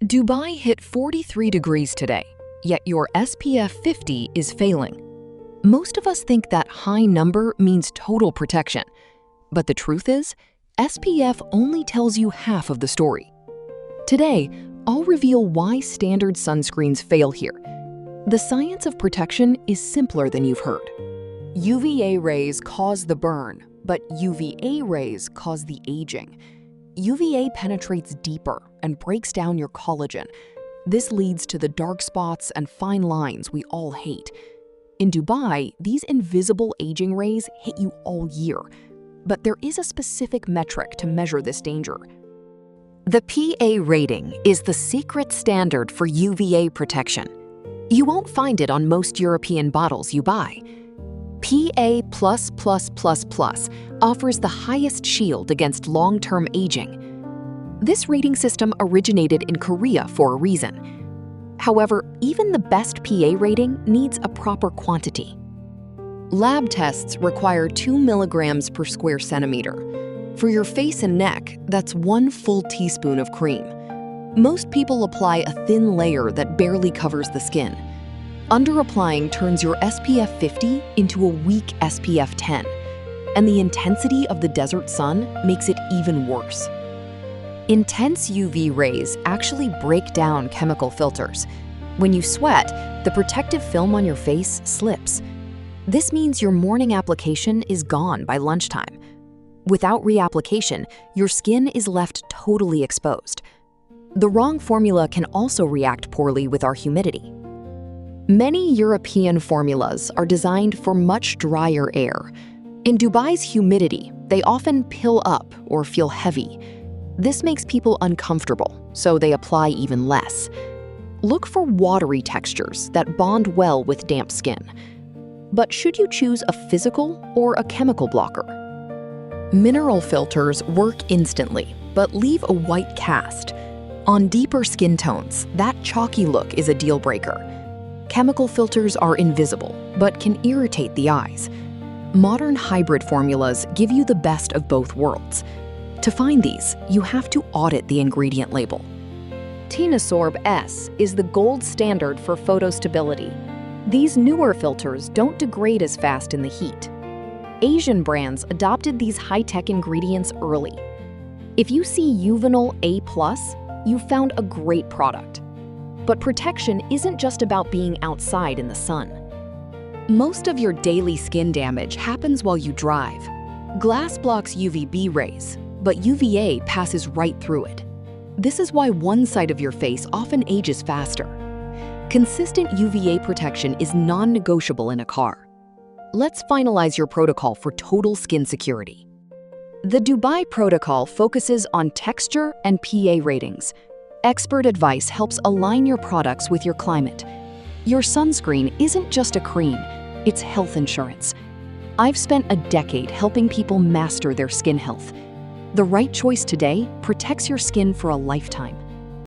Dubai hit 43 degrees today, yet your SPF 50 is failing. Most of us think that high number means total protection, but the truth is, SPF only tells you half of the story. Today, I'll reveal why standard sunscreens fail here. The science of protection is simpler than you've heard. UVA rays cause the burn, but UVA rays cause the aging. UVA penetrates deeper and breaks down your collagen. This leads to the dark spots and fine lines we all hate. In Dubai, these invisible aging rays hit you all year, but there is a specific metric to measure this danger. The PA rating is the secret standard for UVA protection. You won't find it on most European bottles you buy. PA++++ offers the highest shield against long-term aging. This rating system originated in Korea for a reason. However, even the best PA rating needs a proper quantity. Lab tests require 2 milligrams per square centimeter. For your face and neck, that's 1 full teaspoon of cream. Most people apply a thin layer that barely covers the skin. Under-applying turns your SPF 50 into a weak SPF 10, and the intensity of the desert sun makes it even worse. Intense UV rays actually break down chemical filters. When you sweat, the protective film on your face slips. This means your morning application is gone by lunchtime. Without reapplication, your skin is left totally exposed. The wrong formula can also react poorly with our humidity. Many European formulas are designed for much drier air. In Dubai's humidity, they often pill up or feel heavy. This makes people uncomfortable, so they apply even less. Look for watery textures that bond well with damp skin. But should you choose a physical or a chemical blocker? Mineral filters work instantly, but leave a white cast. On deeper skin tones, that chalky look is a deal breaker. Chemical filters are invisible, but can irritate the eyes. Modern hybrid formulas give you the best of both worlds. To find these, you have to audit the ingredient label. Tinosorb S is the gold standard for photostability. These newer filters don't degrade as fast in the heat. Asian brands adopted these high-tech ingredients early. If you see Uvinol A+, you found a great product. But protection isn't just about being outside in the sun. Most of your daily skin damage happens while you drive. Glass blocks UVB rays, but UVA passes right through it. This is why one side of your face often ages faster. Consistent UVA protection is non-negotiable in a car. Let's finalize your protocol for total skin security. The Dubai protocol focuses on texture and PA ratings. Expert advice helps align your products with your climate. Your sunscreen isn't just a cream, it's health insurance. I've spent a decade helping people master their skin health. The right choice today protects your skin for a lifetime.